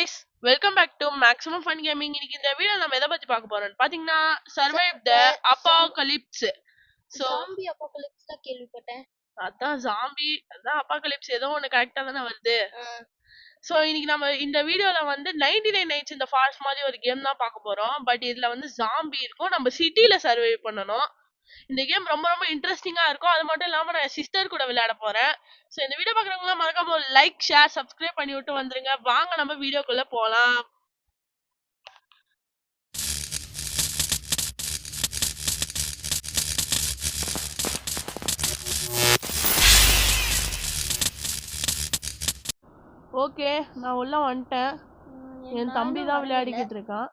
guys, welcome back to Maximum Fun Gaming. இன்னைக்கு இந்த video நம்ம எதை பத்தி பார்க்க போறோம்னு பாத்தீங்கன்னா survive the apocalypse. So zombie apocalypse தான் கேள்விப்பட்டேன். அதான் zombie அதான் apocalypse ஏதோ ஒன்னு கரெக்ட்டா தான வருது. சோ இன்னைக்கு நம்ம இந்த வீடியோல வந்து 99 nights in the forest மாதிரி ஒரு கேம் தான் பார்க்க போறோம். பட் இதுல வந்து zombie இருக்கும். நம்ம சிட்டில சர்வை பண்ணனும். இந்த கேம் ரொம்ப ரொம்ப இன்ட்ரெஸ்டிங்கா இருக்கும். அது மட்டும் இல்லாம நான் சிஸ்டர் கூட விளையாட போறேன். சோ இந்த வீடியோ பார்க்கறவங்க மறக்காம ஒரு லைக், ஷேர், சப்ஸ்கிரைப் பண்ணி விட்டு வந்துருங்க. வாங்க நம்ம வீடியோக்குள்ள போலாம். ஓகே, நான் உள்ள வந்துட்டேன். என் தம்பி தான் விளையாடிக்கிட்டு இருக்கான்.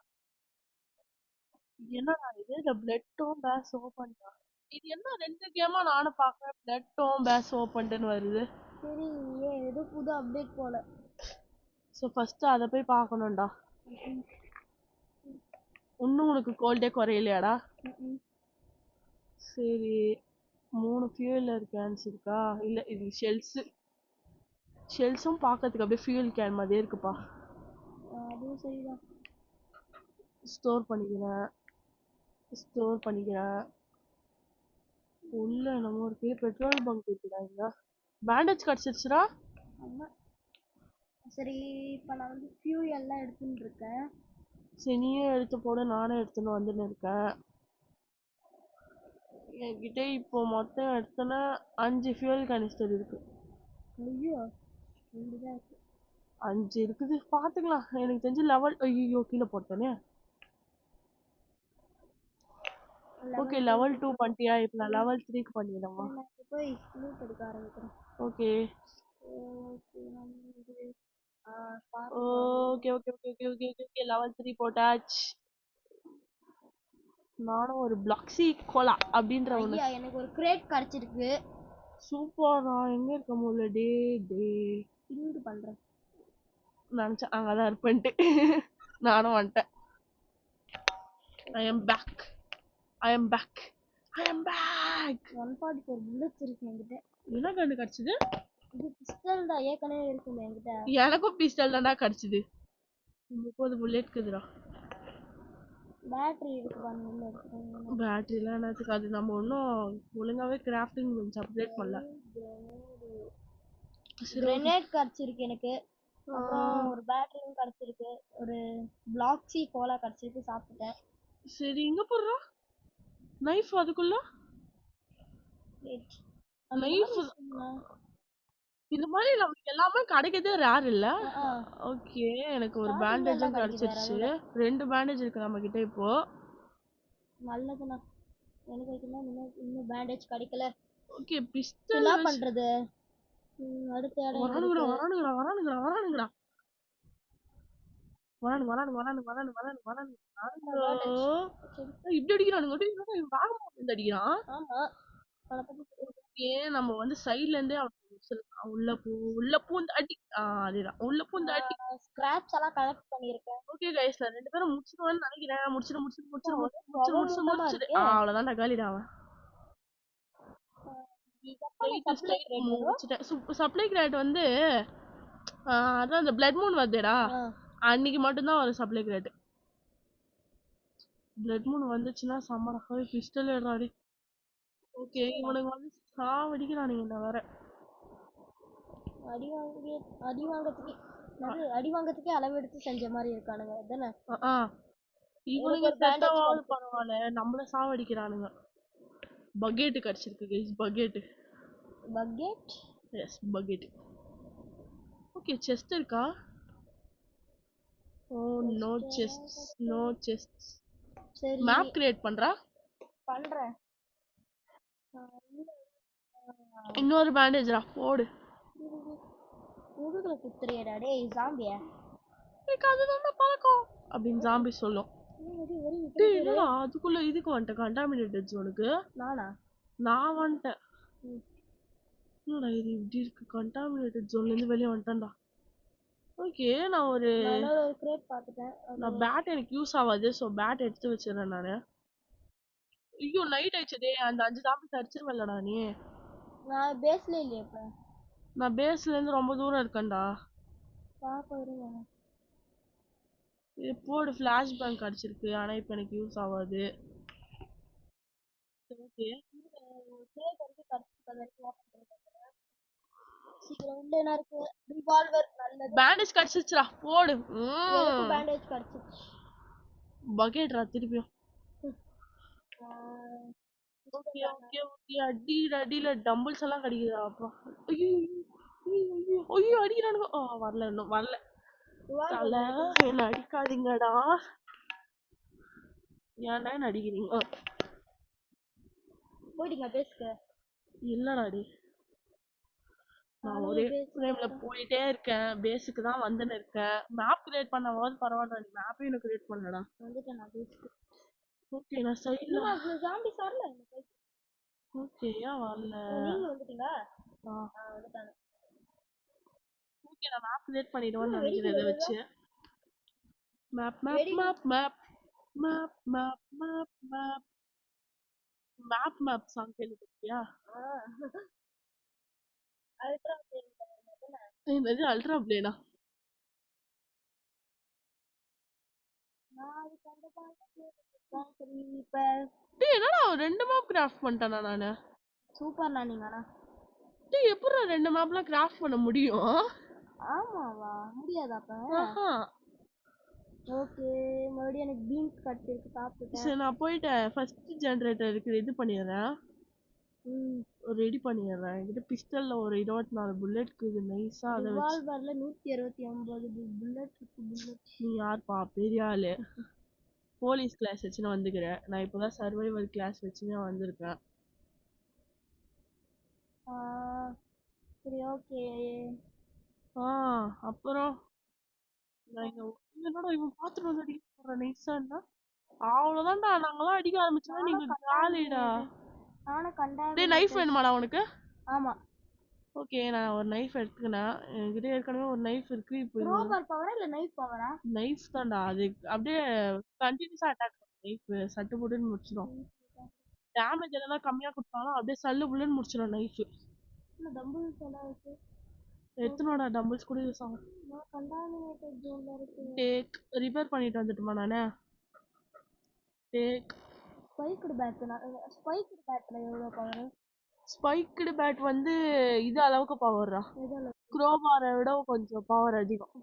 என்னடா இது? இந்த பிளட்டும் பேஸ் ஓபன் தான். இது என்ன ரெண்டு கேமா நானும் பார்க்கறேன். பிளட்டும் பேஸ் ஓபன்ட்னு வருது. சரி, ஏதோ புது அப்டேட் போல. சோ ஃபர்ஸ்ட் அத போய் பார்க்கணும்டா. இன்னும் உனக்கு கோல்டே குறையலையாடா? சரி, 3 ஃபியூயல் கேன்ஸ் இருக்கா? இல்ல இது ஷெல்ஸும் பார்க்கிறதுக்கு அப்படியே ஃபியூயல் கேன் மாதிரியே இருக்குப்பா. அதுவும் சரிதான். ஸ்டோர் பண்ணிக்கிறேன். உள்ள நம்ம ஒரு பெட்ரோல் பங்க் இருக்குடா. இங்க பேண்டேஜ் கிடைச்சிருச்சுடா. ஆமா. சரி, இப்ப நான் வந்து ஃபியூயல் எல்லாம் எடுத்துட்டு இருக்கேன். சரி, நீயே எடுத்து போட, நானே எடுத்துன்னு வந்துன்னு இருக்கேன். என்கிட்ட இப்போ மொத்தம் எடுத்தோன்னா 5 ஃபியூயல் கனிஸ்டர் இருக்கு. ஐயோ, 2 தான் இருக்கு. 5 இருக்குது, பாத்துக்கலாம். எனக்கு தெரிஞ்சு லெவல் ஐயோ கீழே போட்டேனே. ஓகே, லெவல் 2 பண்ணிட்டியா? இப்போ நான் லெவல் 3க்கு பண்ணிடலாமா? நான் போய் லூட் எடுக்க ஆரம்பிக்கிறேன். Okay okay okay okay okay okay okay level 3 போட்டாச்சு. நானும் ஒரு பிளாக்ஸி கோலா அப்படின்ற ஒண்ணு. ஐயா, எனக்கு ஒரு கிரேட் கிடைச்சிருக்கு. சூப்பரா. எங்க இருக்க முடியல. டே இன்னும் பண்றேன். நினைச்சேன் அங்கதான் இருப்பேன்ட்டு. நானும் வந்துட்டேன். I am back. 144 புல்லட்ஸ் இருக்கு என்கிட்ட. என்ன கண்ணு கிடைச்சது? இது பிஸ்டல் தான், ஏற்கனவே இருக்குமே என்கிட்ட. எனக்கும் பிஸ்டல் தான்டா கிடைச்சது. 30 புல்லட் இருக்குதுடா. பேட்டரி இருக்கு பாருங்க. பேட்டரிலாம் என்னத்துக்கு? அது நம்ம ஒன்றும் ஒழுங்காவே கிராஃப்டிங் அப்டேட் பண்ணல. கிரெனேட் கிடைச்சிருக்கு எனக்கு. அப்புறம் ஒரு பேட்டரியும் கிடைச்சிருக்கு. ஒரு பிளாக்ஸி கோலா கிடைச்சிருக்கு, சாப்பிட்டேன். சரி, இங்க போடுறா நைஃப். அதுக்குள்ள நைஃப் இந்த மாதிரி நமக்கு எல்லாமே கிடைக்கிறது ரேர் இல்ல. ஓகே, எனக்கு ஒரு பேண்டேஜும் கிடைச்சிருச்சு. 2 பேண்டேஜ் இருக்கு நம்ம கிட்ட இப்போ. நல்லதுண்ணா. எனக்கு இன்னும் பேண்டேஜ் கிடைக்கல. ஓகே, பிஸ்டல் என்ன பண்றது? அடுத்த இடம் வரானுங்கடா. இப்படி அடிக்கிறானுங்க. அடிக்கிறான். ஆமா, ஏன் நம்ம வந்து சைடுல இருந்தே உள்ள பூந்து அடி. அதேதான், உள்ள பூந்து அடி. ஸ்கிராப்ஸ் எல்லாம் கலெக்ட் பண்ணிருக்கேன். ஓகே கைஸ், நான் 2 பேரும் முடிச்சிடுவேன்னு நினைக்கிறேன். முடிச்சிடு. அவ்வளவுதான், காலிடா அவன். சப்ளை கிரேட் வந்து அதான் இந்த பிளட் மூன் வருதேடா, அன்னைக்கு மட்டும்தான் ஒரு சப்ளை கிரேட். பிளட் மூன் வந்துச்சுன்னா சம்மரா பிஸ்டல் ஏறாடி. ஓகே, இவனுக்கு வந்து சாவடிக்கிறானுங்க. என்ன வேற அடி வாங்கறதுக்கே அளவு எடுத்து செஞ்ச மாதிரி இருக்கானுங்க தானே. இவனுங்க செத்தாவது பரவாயில்ல, நம்மள சாவடிக்கிறானுங்க. பக்கெட் கிடைச்சிருக்கு guys. Bucket. Yes, bucket. Okay, chest இருக்கா? Oh, no chest. சரி, மேப் கிரியேட் பண்றேன். இன்னொரு பேண்டேஜ்ரா போடு. முதுகுல குத்துறியடா டேய் ஜாம்பியா. எனக்கு அதுதான் பழக்கம் அப்படின்னு ஜாம்பி சொல்லும். டேய், என்னடா அதுக்குள்ள இதுக்கு வந்துட்டேன் கண்டாமினேட்டட் ஜோனுக்கு. நான் வந்துட்டேன். என்னடா இது இப்படி இருக்கு? கண்டாமினேட்டட் ஜோன்ல இருந்து வெளியே வந்துட்டேன்டா. ஓகே, நான் ஒரு கிரேட் பார்த்துட்டேன். நான் பேட் எனக்கு யூஸ் ஆகாது. ஸோ பேட் எடுத்து வச்சிடறேன் நானு. ஐயோ, நைட் ஆயிடுச்சு. அந்த 5 ஜாம்பி அடிச்சிருவல்லடா நீ. நான் பேஸ்ல இல்லையே இப்ப. நான் பேஸ்ல இருந்து ரொம்ப தூரம் இருக்கேன்டா. பாக்க வருங்க. போடு ஃபிளாஷ் பேங்க் கிடைச்சிருக்கு. ஆனா இப்ப எனக்கு யூஸ் ஆகாது. ஓகே பேண்டேஜ் கிடைச்சிருச்சுடா போடு. பேண்டேஜ் கிடைச்சிருச்சு. பக்கெட்ரா திருப்பியும். ஓகே ஓகே ஓகே அடியில டம்பிள்ஸ் எல்லாம் கிடைக்குதா அப்பா. ஐயோ ஐயோ ஐயோ அடிக்கிறானுங்க. வரல இன்னும் வரல. தல என்ன அடிக்காதீங்கடா. ஏன்டா என்ன அடிக்கிறீங்க? போயிட்டீங்க பேசுங்க. இல்லடா டி, நான் ஒரே ஃப்ரேம்ல போயிட்டே இருக்கேன். பேஸுக்கு தான் வந்துன்னு இருக்கேன். மேப் கிரியேட் பண்ணாவது பரவாயில்ல, நீ மேப்பையும் எனக்கு கிரியேட் பண்ணலடா. வந்துட்டேன் நான் பேசுக்கு. ஓகே நான் சைடுல. ஜாம்பிஸ் வரல. ஓகே ஏன் வரல? நீங்க வந்துட்டீங்க. வந்துட்டாங்க. ஓகே நான் மேப் கிரியேட் பண்ணிடுவேன்னு நினைக்கிறேன் இதை வச்சு. Map map map map map map map map map map song கேள்விப்பட்டியா? அல்ட்ரா என்னது அல்ட்ரா பிளேனா? டேய் என்னடா ரெண்டு மேப் கிராஃப்ட் பண்ணிட்டேனா நானு? சூப்பர்ண்ணா நீங்க. ஆனா டேய் எப்படிடா ரெண்டு மேப்லாம் கிராஃப்ட் பண்ண முடியும்? ஆமாவா? முடியாதாப்ப? ஓகே மறுபடியும் எனக்கு பீன்ஸ் கிடைச்சிருக்கு, சாப்பிட்டுட்டேன். சரி நான் போயிட்டேன். ஃபர்ஸ்ட் ஜெனரேட்டருக்கு இது பண்ணிடுறேன், ரெடி பண்ணிடுறேன். என்கிட்ட பிஸ்டல்ல ஒரு 24 புல்லெட்க்கு இது நைஸா. அதை ரிவால்வர்ல 169 புல்லட் இருக்கு. நீ யார்ப்பா பெரிய ஆளு? போலீஸ் கிளாஸ் வச்சுன்னு வந்துக்கிறேன். நான் இப்போதான் சர்வைவல் கிளாஸ் வச்சுன்னு வந்திருக்கேன். சரி ஓகே. அப்புறம் என்னடா இவன் பாத்துட்டு வந்து அடிக்க போறான் நைஸான்னா? அவ்வளவுதான்டா, நாங்களாம் அடிக்க ஆரம்பிச்சோம்னா நீங்க காலிடா. டேய் நைஃப் வேணுமாடா உனக்கு? ஆமா. ஓகே நான் ஒரு நைஃப் எடுத்துக்கினேன். என்கிட்ட ஏற்கனவே ஒரு நைஃப் இருக்கு. இப்போ க்ரோபார் பவரா இல்ல நைஃப் பவரா? நைஃப் தான்டா. அது அப்படியே கண்டினியூஸா அட்டாக் பண்ணும். நைஃப் சட்டு புட்டுன்னு முடிச்சிடும். டேமேஜ் எல்லாம் கம்மியா கொடுத்தாலும் அப்படியே சல்லு புல்லுன்னு முடிச்சிடும் நைஃப். டம்பிள்ஸ் எல்லாம் இருக்கு. எத்தனோட டம்பிள்ஸ் கூட யூஸ் ஆகும். டேக் ரிப்பேர் பண்ணிட்டு வந்துட்டுமா நானே. Take spiked bat. ஸ்பைக்டு பேட்ல எவ்வளவு பவர்? ஸ்பைக்டு பேட் வந்து இது அளவுக்கு பவர்ரா. க்ரோபாரை விட கொஞ்சம் பவர் அதிகம்.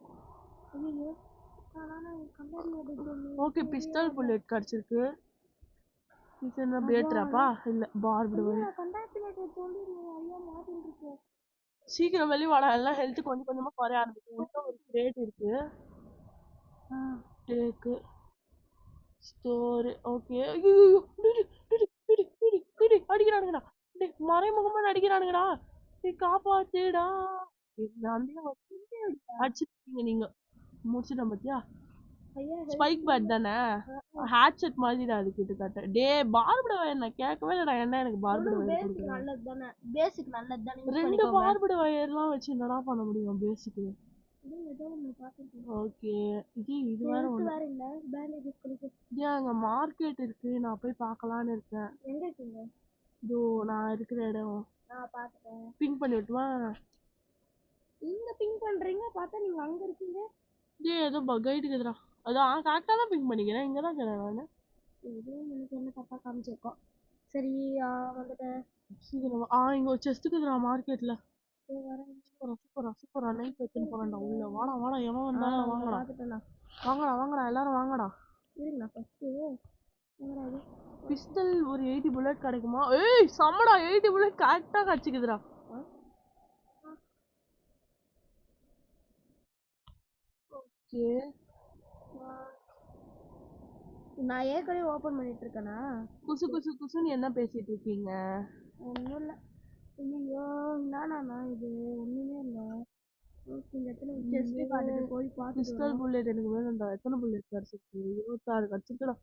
ஓகே பிஸ்டல் புல்லட் கிடைச்சிருக்கு. இது என்ன பேட்ராப்பா? இல்ல பார்ப்டு வயர். சீக்கிரம் வெளிய வாடா, எல்லாம் ஹெல்த் கொஞ்சம் கொஞ்சமா குறைய ஆரம்பிக்கும். உள்ள ஒரு கிரேட் இருக்கு. Take store. ஓகே ஐயோ அடிக்கிறானுங்கடா. டேய் மறைமுகமா அடிக்கிறானுங்கடா. டேய் காப்பாத்துடா. அடிச்சிருக்கீங்க நீங்க. முடிச்சிட்டேன் பாத்தியா? ஸ்பைக் பேட் தானே? ஹேட்செட் மாதிரிடா அது கிட்டத்தட்ட. டேய் பார்புடு வயர் நான் கேட்கவே இல்லடா. என்ன எனக்கு பார்புடு வயர் கொடுக்குறேன். நல்லதுதானே பேசிக் நல்லதுதானே. ரெண்டு பார்புடு வயர்லாம் வச்சு என்னடா பண்ண முடியும் பேசிக்? ஓகே இது வேற ஒண்ணு. அங்க மார்க்கெட் இருக்கு, நான் போய் பார்க்கலான்னு இருக்கேன். எங்க இருக்கீங்க? இதோ நான் இருக்கிற இடம். நான் பாத்துட்டேன். பிங் பண்ணி விட்டுவா? இங்க பிங் பண்றீங்க, பார்த்தா நீங்க அங்க இருக்கீங்க. டேய் ஏதோ பக் ஆயிட்டுக்குதுடா. அதான் கரெக்டா தான் பிங் பண்ணிக்கிறேன். இங்க தான் இருக்கிறேன் நானு. இது எனக்கு என்ன தப்பா காமிச்சிருக்கோம். சரி வந்துட்டேன். சீக்கிரமா இங்க ஒரு செஸ்ட் இருக்குதுடா மார்க்கெட்ல. சூப்பரா சூப்பரா நைட் எடுத்துன்னு போறேன்டா உள்ள. வாடா வாடா எவன் வந்தாலும் வாங்கடா. வாங்கடா வாங்கடா எல்லாரும் வாங்கடா. இருங்க ஃபர்ஸ்ட் பிஸ்டல் ஒரு 80 புல்லட் கிடைக்குமா? ஏய் சம்மடா 80 புல்லட் கரெக்டா கிடைச்சிக்குதுடா. ஓகே நான் ஏற்கனவே ஓபன் பண்ணிட்டு இருக்கேனா? குசு குசு குசுன்னு என்ன பேசிட்டு இருக்கீங்க? ஒண்ணும் இல்ல. ஐயோ நானா இது ஒண்ணுமே இல்ல. இந்த இடத்துல செஸ்ட் கார்டு போய் பாத்து. பிஸ்டல் புல்லட் எனக்கு வேணும்டா. எத்தனை புல்லட் கிடைச்சிருக்கு? 26 கிடைச்சிருக்குடா.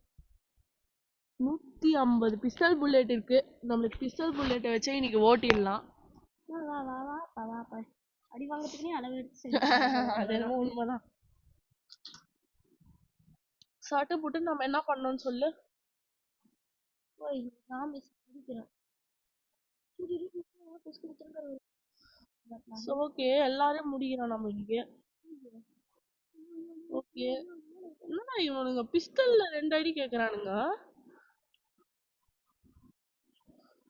150 பிஸ்டல் புல்லட் இருக்கு. நம்மளுக்கு பிஸ்டல் புல்லட்டை வச்சே இன்னைக்கு ஓட்டிடலாம். வா வா வா வா வா பா. அடி வாங்குறதுக்குனே அளவு எடுத்து அது என்னமோ உண்மைதான். சட்டு புட்டு நம்ம என்ன பண்ணோம்னு சொல்லு. ஓய் சாமி குடிக்கிறேன். ஓகே எல்லாரும் முடிக்கிறோம் நம்ம இங்க. ஓகே இவனுங்க பிஸ்டல்ல 2 அடி கேக்குறானுங்க.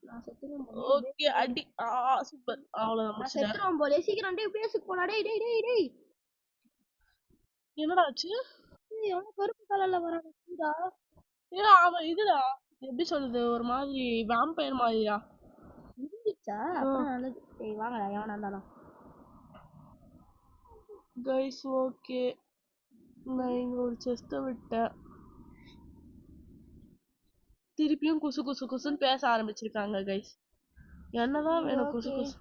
நான் செத்துருவேன் ஓகே அடி. சூப்பர். அவ்வளவுதான் முடிச்சிட்டேன். செத்துருவோம் போலே. சீக்கிரம் டேய் பேசுக்கு போடா. டேய் டேய் டேய் டேய். என்னடா ஆச்சு? எவனோ கருப்பு கலர்ல வரான்டா. அவன் இதுடா எப்படி சொல்றது ஒரு மாதிரி வாம்பயர் மாதிரியா இருந்துச்சா? அப்புறம் நல்லது. டேய் வாங்கடா எவனா இருந்தாலும். கைஸ் ஓகே நான் இங்க ஒரு செஸ்ட விட்டேன். திருப்பியும் குசு குசு குசுன்னு பேச ஆரம்பிச்சிருக்காங்க கைஸ். என்னதான் வேணும் குசு குசு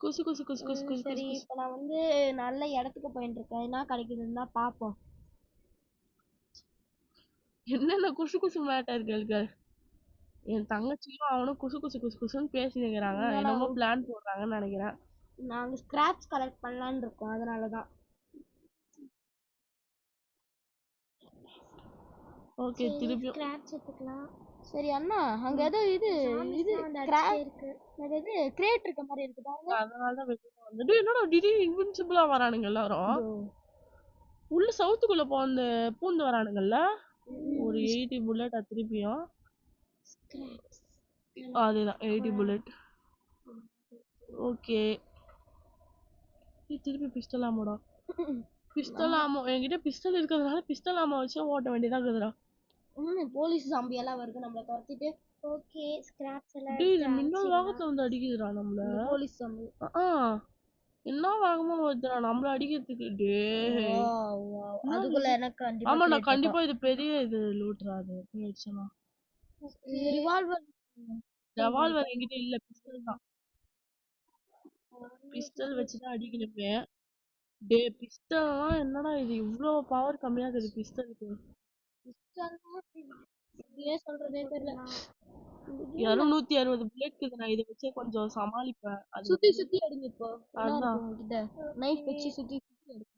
குசு குசு குசு குசு குசு சரி இப்போ நான் வந்து நல்ல இடத்துக்கு போயிட்டு இருக்கேன். என்ன கிடைக்குதுன்னு தான் பாப்போம். என்னென்ன குசு குசு மேட்டர்கள். என் தங்கச்சியும் அவனும் குசு குசு குசு குசுன்னு பேசினுக்கிறாங்க. என்னமோ பிளான் போடுறாங்கன்னு நினைக்கிறேன். நாங்க ஸ்கிராப்ஸ் கலெக்ட் பண்ணலாம்னு இருக்கோம். அதனாலதான். ஓகே திருப்பியும் ஸ்கிராப்ஸ் எடுத்துக்கலாம். சரி அண்ணா அங்க ஏதோ இது இருக்கு. இது கிரேட் இருக்க மாதிரி இருக்கு பாருங்க. அதனால தான் வெளிய வந்துட்டு என்னடா திடீர்னு இன்வின்சிபிளா வரானுங்க எல்லாரும். உள்ள சவுத்துக்குள்ள பூந்து வரானுங்கல்ல. ஒரு 80 புல்லட் திருப்பியும். அதேதான் 80 புல்லட். ஓகே திருப்பி பிஸ்டல் ஆமோடா. பிஸ்டல் ஆமோ என்கிட்ட பிஸ்டல் இருக்கிறதுனால பிஸ்டல் ஆமோ வச்சு ஓட்ட வேண்டியதா இருக்குதுடா. போலீஸ் ஜாம்பி எல்லாம் வருது நம்மள துரத்திட்டு. ஓகே ஸ்கிராப்ஸ் எல்லாம் இது மின்னல் வேகத்துல வந்து அடிக்குதுடா நம்மள. போலீஸ் ஜாம்பி என்ன வேகமா வருதுடா நம்மள அடிக்கிறதுக்கு. அதுக்குள்ள எனக்கு கண்டிப்பா ஆமாடா கண்டிப்பா இது பெரிய இது லூட்ரா. அது போயிடுச்சுனா ரிவால்வர் என்கிட்ட இல்ல. பிஸ்டல் தான். பிஸ்டல் வச்சுதான் அடிக்கணுமே. டே பிஸ்டல்லாம் என்னடா இது இவ்ளோ பவர் கம்மியா இருக்குது பிஸ்டலுக்கு. சொல்றதே தெரியல. 260 புல்லட் இருக்குது. நான் இதை வச்சே கொஞ்சம் சமாளிப்பேன். சுத்தி சுத்தி அடிங்க இப்போ. நைஃப் வச்சு சுத்தி சுத்தி அடிங்க.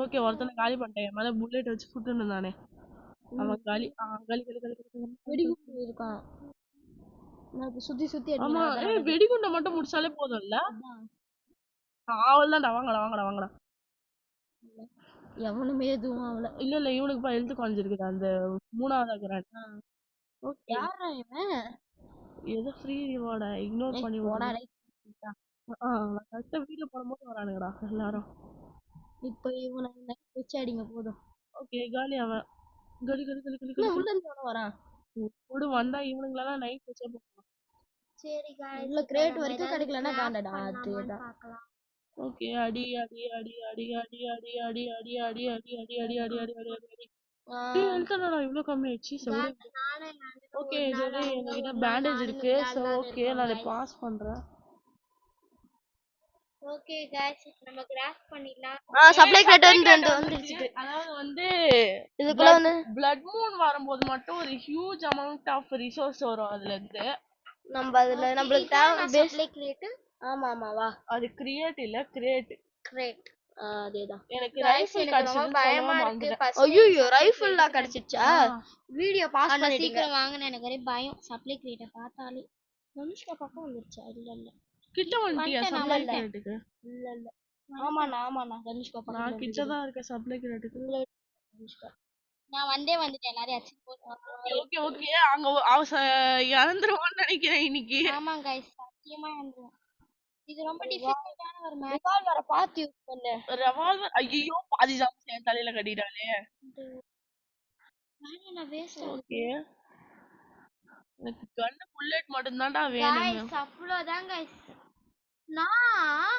ஓகே ஒருத்தனை காலி பண்ணிட்டேன். என் மேல புல்லட் வச்சு சுட்டுன்னு தானே அவன் காலி. வெடிகுண்டு இருக்கான். நான் சுத்தி சுத்தி ஆமா அடிக்கிறேன். வெடிகுண்டை மட்டும் முடிச்சாலே போதும்ல. ஆவல்தான்டா. வாங்கடா. எவனுமே எதுவும் ஆகல. இல்ல இவனுக்கு ஹெல்த் குறைஞ்சிருக்குது. அந்த 3வது ஆகுறான். யாரா இவன்? ஏதோ ஃப்ரீ ரிவார்டா இக்னோர் பண்ணி விடுறான். கரெக்டா வீடியோ போடும்போது வரானுங்கடா எல்லாரும். இப்போ இவனை வச்சு அடிங்க போதும். ஓகே காலி அவன். கலி உள்ள இருந்து வரான். ஓடு வந்தா இவனுங்களெல்லாம் நைட் வச்சே போடுவான். சரி गाइस உள்ள கிரேட் வரைக்கும் கிடைக்கலனா காண்டடா. அதுதான் பார்க்கலாம். ஓகே அடி. ஹெல்த்டா இவ்ளோ கம்மி ஆயிடுச்சு. ஓகே சரி என்கிட்ட பேண்டேஜ் இருக்கு. சோ ஓகே நான் இத பாஸ் பண்றேன். ஓகே गाइस நம்ம கிராஃப் பண்ணிடலாம். சப்ளை கிரேட் வந்துருச்சு. அதாவது வந்து இதுக்குள்ள வந்து பிளட் மூன் வரும்போது மட்டும் ஒரு ஹியூஜ் அமௌண்ட் ஆஃப் ரிசோர்ஸ் வரும் அதுல இருந்து. நம்ம அதுல நமக்கு தேவை சப்ளை கிரேட். ஆமா வா. அது கிரியேட் இல்ல கிரேட். அதேதான். எனக்கு ரைஃபிள் கிடைச்சதுன்னு பயமா இருக்கு. ஐயோ ரைஃபிள்லாம் கிடைச்சிச்சா? வீடியோ பாஸ் பண்ணிட்டீங்க. சீக்கிரம் வாங்குன எனக்கு ஒரே பயம். சப்ளை கிரேட்ட பார்த்தாலே. தனுஷ்கா பக்கம் வந்துருச்சா? இல்ல கிட்ட வந்துட்டியா சப்ளை கிரேட்டுக்கு? இல்ல ஆமாண்ணா தனுஷ்கா பக்கம். நான் கிட்ட தான் இருக்கேன் சப்ளை கிரேட்டுக்கு. தனுஷ்கா நான் வந்துட்டேன். எல்லாரையும் அடிச்சு போட்டு. ஓகே அங்க இறந்துருவான்னு நினைக்கிறேன் இன்னைக்கு. ஆமா गाइस சத்தியமா இறந்துருவான். இது ரொம்ப டிஃபிகல்ட்டான ஒரு மேட்ச். ரிவால்வரை பார்த்து யூஸ் பண்ணு. ரிவால்வர் ஐயோ பாதி ஜாம்ஸ் என் தலையில கட்டிட்டாளே. நான் வேஸ்ட். ஓகே எனக்கு கன் புல்லட் மட்டும் தான்டா வேணும். गाइस அவ்வளவுதான் गाइस. நான்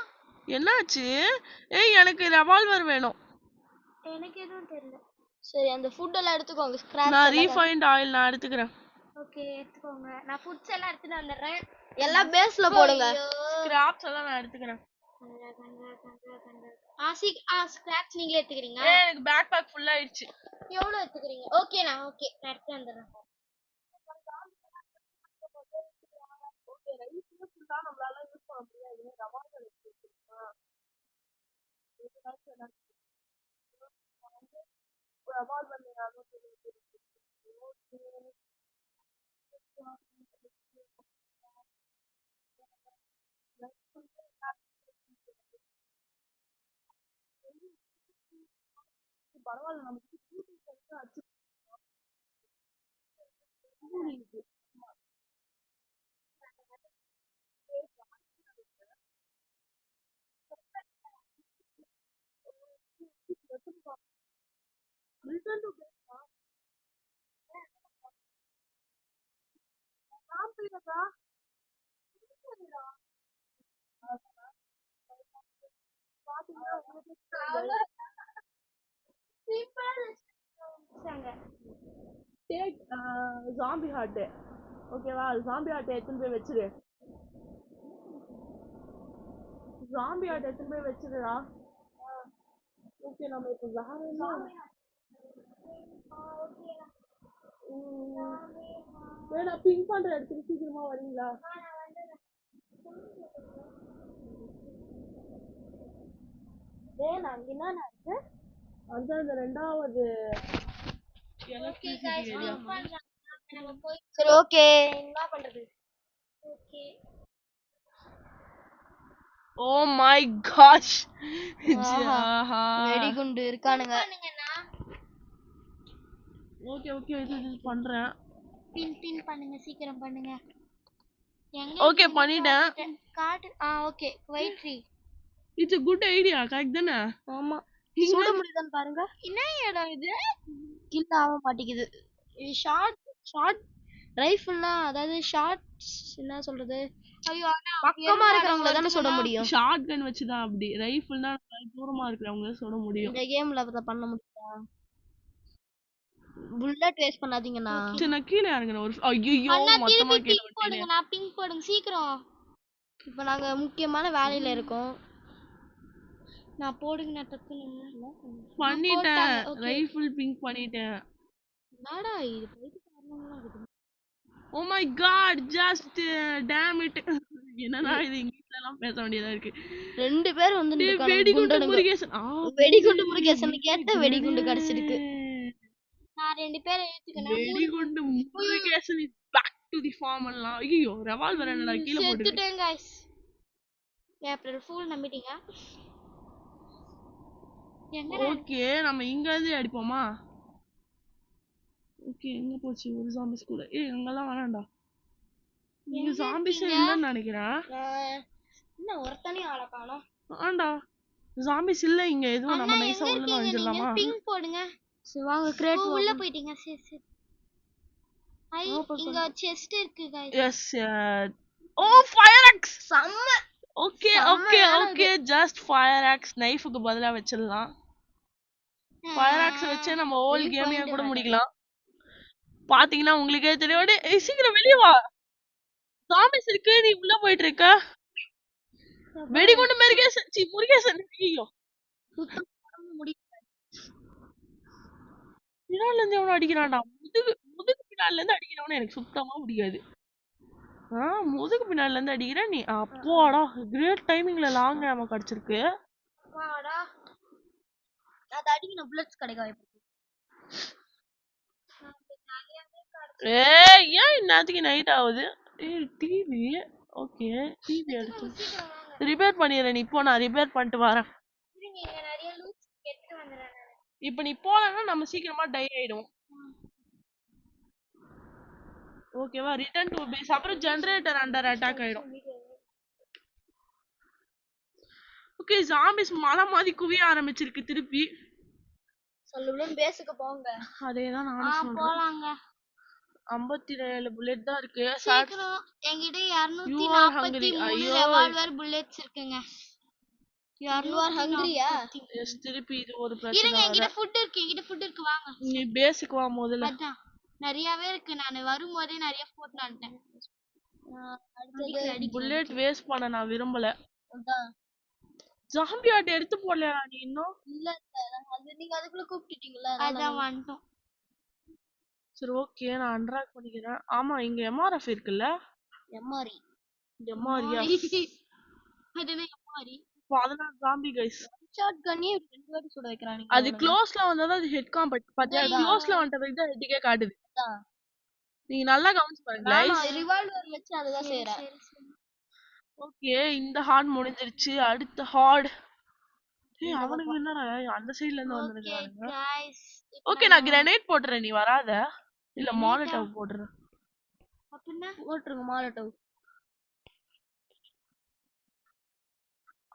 என்னாச்சு? எனக்கு ரிவால்வர் வேணும். எனக்கு எதுவும் தெரியல. சரி அந்த ஃபுட் எல்லாம் எடுத்துக்கோங்க. ஸ்கிராப் நான் ரீஃபைண்ட் ஆயில் நான் எடுத்துக்கிறேன். ஓகே எடுத்துக்கோங்க. நான் ஃபுட்ஸ் எல்லாம் எடுத்துட்டு வந்துறேன். எல்லாம் பேஸ்ல போடுங்க. ஸ்கிராப்ஸ் எல்லாம் நான் எடுத்துக்கிறேன். ஸ்கிராப்ஸ் நீங்களே எடுத்துக்கிறீங்க. எனக்கு பேக் பேக் ஃபுல் ஆயிடுச்சு. எவ்வளவு எடுத்துக்கிறீங்க? ஓகே நான் எடுத்து வந்துறேன். ஓகே ரைஸ் ஃபுல் தான் நம்மளால யூஸ் பண்ண முடியாது. ரிவால்வர் எடுத்துக்கிறேன். ரிவால்வர் பரவாயில்ல நமக்கு டேக் ஜாம்பி ஹார்ட். ஓகேவா, ஜாம்பி ஹார்ட் எடுத்துன்னு போய் வச்சிரு. ஜாம்பி ஹார்ட் எடுத்துன்னு போய் வச்சிருடா. ஓகே, நம்ம இப்போ வேற என்ன வேணா பிங்க் பண்ற இடத்துக்கு சீக்கிரமா வரீங்களா? அதுதான் இந்த 2வது எலக்ட்ரிசிட்டி ஏரியா. சரி ஓகே, என்ன பண்றது? ஓகே ஓ மை காஷ், வெடிகுண்டு இருக்கானுங்க. ஓகே ஓகே, இது பண்றேன். பின் பண்ணுங்க, சீக்கிரம் பண்ணுங்க. ஓகே பண்ணிட்டேன். காட்டு. Okay, wait tree. It's a good idea, correct தானே? ஆமா, சுட முடியுதான்னு பாருங்க. என்ன இடம் இது? கில் ஆக மாட்டேங்குது. ஷார்ட் ரைஃபிள்னா, அதாவது ஷார்ட்ஸ் என்ன சொல்றது? ஐயோ, பக்கமா இருக்கிறவங்கள தானே சுட முடியும். ஷார்ட் கன் வச்சு தான். அப்படி ரைஃபிள்னா தூரமா இருக்கிறவங்க சுட முடியும். இந்த கேம்ல அத பண்ண முடியுமா? புல்லட் வேஸ்ட் பண்ணாதீங்கண்ணா. நான் கீழே இறங்குறேன். ஒரு ஐயோ, மொத்தமா கீழே போடுங்க. நான் பிங்க் போடுங்க சீக்கிரம். இப்போ நாங்க முக்கியமான வேலையில இருக்கோம். நான் போடுங்க, நான் டக்குன்னு பண்ணிட்டேன். ரைஃபிள் பிங்க் பண்ணிட்டேன். என்னடா இது போயிட்டு காரணங்களா இருக்கு. Oh my god, just damn it. என்னடா இது, இங்கிலீஷ்ல எல்லாம் பேச வேண்டியதா இருக்கு. 2 பேர் வந்து வெடிகுண்டு முருகேசன். வெடிகுண்டு முருகேசன் கேட்ட வெடிகுண்டு கிடைச்சிருக்கு. நான் 2 பேரை ஏத்துக்கணும். வெடிகுண்டு Murugesan is back to the form எல்லாம். ஐயோ, ரிவால்வர் என்னடா கீழ போட்டு. செத்துட்டேன் गाइस. ஏப்ரல் ஃபூல் நம்பிட்டீங்க. ஓகே, நம்ம இங்க இருந்து அடிப்போமா? ஓகே, எங்க போச்சு ஒரு ஜாம்பி ஸ்கூல்? அங்கலாம் வேணாம்டா. இங்க ஜாம்பிஸ் இல்லன்னு நினைக்கிறேன். என்ன ஒருத்தனே ஆள காணோம். ஆண்டா, ஜாம்பிஸ் இல்ல இங்க. எதுவும் நம்ம நைஸா உள்ள நுழைஞ்சிரலாமா? பிங் போடுங்க. சரி வாங்க, கிரேட் உள்ள போய்ட்டீங்க. சரி ஐ, இங்க செஸ்ட் இருக்கு guys. Yes. Oh, fire axe செம்ம. Okay okay okay, just fire axe. நைஃப்க்கு பதிலா வச்சிடலாம். ஃபயர் ஆக்ஸ் வச்சு நம்ம ஹோல் கேமையா கூட முடிக்கலாம். பாத்தீங்கன்னா உங்களுக்கே தெரியும். சீக்கிரம் வெளிய வா, ஜாம்பிஸ் இருக்கு. நீ உள்ள போயிட்டு இருக்க. வெடிகுண்டு முருகேசன். ஐயோ, பின்னால இருந்து எவனோ அடிக்கிறான்டா. முதுகு பின்னால இருந்து அடிக்கிறவன எனக்கு சுத்தமா முடியாது. முதுகு பின்னால இருந்து அடிக்கிற நீ. அப்போடா, கிரேட் டைமிங்ல லாங் ஆமோ கிடைச்சிருக்கு. வாடா, அது அடிக்கின புல்லட்ஸ் கிடைக்க வாய்ப்பு. ஏன் இன்னத்துக்கு நைட் ஆகுது? டிவி. ஓகே, டிவி எடுத்து ரிப்பேர் பண்ணிடுறேன். இப்போ நான் ரிப்பேர் பண்ணிட்டு வரேன். இப்ப நீ போலன்னா நம்ம சீக்கிரமா டை ஆயிடும். ஓகேவா, ரிட்டர்ன் டு பேஸ். அப்புறம் ஜெனரேட்டர் அண்டர் அட்டாக் ஆயிடும். ஓகே, ஜாம்பிஸ் மலை மாதிரி குவிய ஆரம்பிச்சிருக்கு திருப்பி. சொல்லுங்க, பேஸ்க்கு போங்க. அதேதான் நானும் சொல்றேன். போலாங்க. 57 புல்லட் தான் இருக்கு. சீக்கிரம், என்கிட்ட 243 ரிவால்வர் புல்லட்ஸ் இருக்குங்க. You are hungry? எஸ், திருப்பி இது ஒரு பிரச்சனை. இருங்க, என்கிட்ட ஃபுட் இருக்கு வாங்க. நீ பேஸ்க்கு வா முதல்ல. அதான் நிறையவே இருக்கு. நான் வரும்போதே நிறைய ஃபுட் நான்ட்டேன். புல்லட் வேஸ்ட் பண்ண நான் விரும்பல. ஜாம்பி ஆட் எடுத்து போடலையா நீ இன்னும்? இல்ல, அது நீங்க அதுக்குள்ள கூப்பிட்டீங்களா? அதான் வந்துட்டோம். சரி ஓகே, நான் அன்ராக் பண்ணிக்கிறேன். ஆமா, இங்க எம்ஆர்எஃப் இருக்குல்ல. எம்ஆர்இ. எம்ஆர்இயா? அதுனா எம்ஆர்இ. 14 ஜாம்பி गाइस. ஷாட் கன்னே 2 வாட்டி சுட வைக்கறானீங்க. அது க்ளோஸ்ல வந்தா அது ஹெட் காம்பட். பாத்தியா, க்ளோஸ்ல வந்துட்டது தான் ஹெட்கே காட்டுது. நீங்க நல்லா கவனிச்சு பாருங்க गाइस. நான் ரிவால்வர் வச்சு அததான் செய்றேன். ஓகே, இந்த ஹார்ட் முடிஞ்சிருச்சு. அடுத்த ஹார்ட் ஏய் அவனுங்க என்னடா அந்த சைடுல இருந்து வந்திருக்கானுங்க. गाइस ஓகே நான் கிரனேட் போடுறேன், நீ வராத. இல்ல மாலட்டவ் போடுறேன். அப்படினா போட்டுருங்க மாலட்டவ்.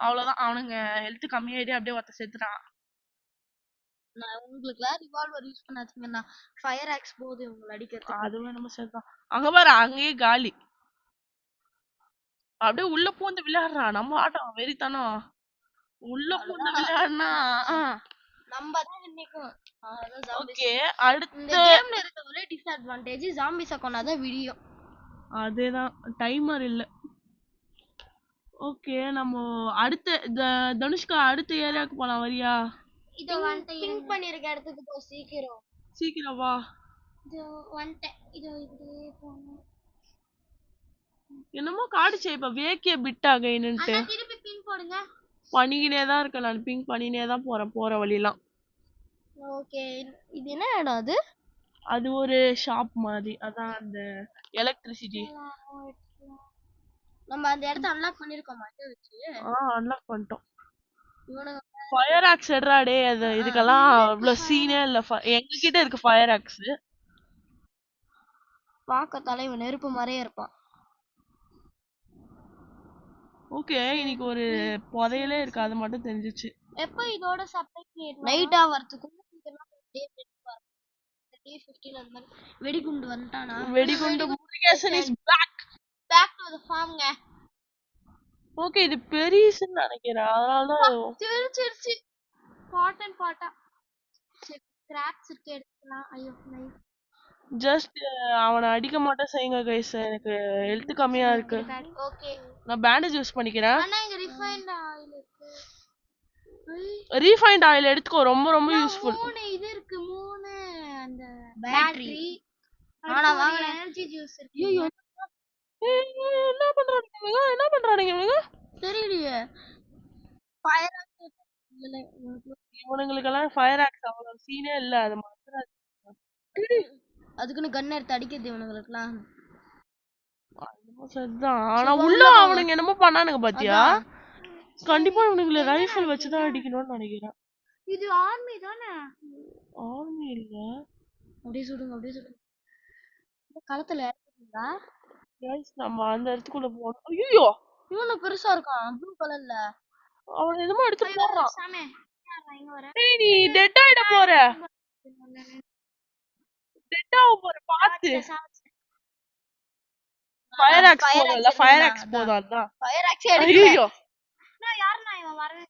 அவ்வளவுதான், அவனுங்க ஹெல்த் கம்மியாயிட்டே அப்படியே ஒருத்த செத்துட்டான். நான் உங்களுக்கு ரிவால்வர் யூஸ் பண்ணாதீங்கன்னா ஃபயர் ஆக்ஸ் போகுது உங்களை அடிக்கிறதுக்கு. அதுவும் நம்ம செத்தான். அங்க பாரு, அங்கேயே காலி. அப்படியே உள்ள பூந்து விளையாடுறான். நம்ம ஆட்டம் வெறித்தனம். உள்ள பூந்து விளையாடுனா நம்ம தான் நினைக்கும். ஓகே இந்த அடுத்த கேம்ல இருக்க ஒரே டிஸ்அட்வான்டேஜ் ஜாம்பிஸ கொன்னாதான் விடியும். அதேதான், டைமர் இல்ல. ஓகே நம்ம அடுத்த தனுஷ்கா அடுத்த ஏரியாக்கு போலாம், வரியா? இதோ பிங்க் பண்ணிருக்க இடத்துக்கு போ சீக்கிரம். சீக்கிரம் வா. இதோ வந்துட்டேன். இதோ இப்படியே போணும். என்னமோ காடுச்சே இப்ப வேக்கிய பிட்டாக என்னன்ட்டு. திருப்பி பின் போடுங்க. பண்ணிக்கினே தான் இருக்கேன், நான் பிங்க் பண்ணினே தான் போறேன் போற வழியெல்லாம். ஓகே இது என்ன இடம் அது? அது ஒரு ஷாப் மாதிரி, அதான் அந்த எலக்ட்ரிசிட்டி. நம்ம அந்த இடத்தை அன்லாக் பண்ணிருக்கோமா இத வச்சு? அன்லாக் பண்ணிட்டோம். ஃபயர் ஆக்ஸ் எடுறாடே, அது இதுக்கெல்லாம் அவ்வளவு சீனே இல்ல. எங்க கிட்ட இருக்கு ஃபயர் ஆக்ஸ். பாக்க தலைவன் நெருப்பு மாதிரியே இருப்பான். ஓகே இன்னைக்கு ஒரு புதையலே இருக்கு, அது மட்டும் தெரிஞ்சிச்சு. எப்ப இதோட சப்ளை நைட்டா வரதுக்கு டே 15 அந்த மாதிரி வெடிகுண்டு வந்துட்டானா? வெடிகுண்டு Murugesan is back to the ஃபார்ம்ங்க. ஓகே இது பெரியஸ்ன்னு நினைக்கிறேன், அதனால தான் சிரிச்சிருச்சு. காட்டன் பாட்டா ஸ்கிராப்ஸ் இருக்கு எடுக்கலாம். ஐயோ நைஸ். ஜஸ்ட் அவனை அடிக்க மாட்டேன் செய்யுங்க கைஸ், எனக்கு ஹெல்த் கம்மியா இருக்கு. ஓகே நான் பேண்டேஜ் யூஸ் பண்ணிக்கிறேன். அண்ணா இங்க ரிஃபைன்ட் ஆயில் இருக்கு. ரீஃபைண்ட் ஆயில் எடுத்துக்கோ, ரொம்ப ரொம்ப யூஸ்ஃபுல். 3 இது இருக்கு, 3 அந்த பேட்டரி. ஆனா வாங்க எனர்ஜி ஜூஸ் இருக்கு. ஐயோ என்ன பண்றானுங்க இவனுங்க? தெரியலையே. ஃபயர் இவனுங்களுக்கெல்லாம் ஃபயர் ஆக்ஸ் அவ்வளவு சீனே இல்ல, அது மாத்திரம். அதுக்குன்னு கன் எடுத்து அடிக்கிறது இவனுங்களுக்குலாம். ஆனா உள்ள அவனுங்க என்னமோ பண்ணானுங்க பாத்தியா? கண்டிப்பா இவனுங்களை ரைஃபிள் வச்சுதான் அடிக்கணும்னு நினைக்கிறேன். இது ஆர்மி தானே? ஆர்மி இல்ல. அப்படியே சுடுங்க அப்படியே சுடுங்க. களத்துல இறக்குறீங்களா? கைஸ் நம்ம அந்த இடத்துக்குள்ள போறோம். ஐயோ இவனு பெருசா இருக்கான் ப்ளூ கலர்ல. அவன் என்னமோ எடுத்து போறான். சாமே இங்க வர. டேய் நீ டெட் ஆயிட போற. டெட் ஆக போற பாத்து. ஃபயர் ஆக்ஸ் போடல, ஃபயர் ஆக்ஸ் போடாதா? ஃபயர் ஆக்ஸ் எடுங்க. ஐயோ நான் யாருன்னா இவன் வரவே.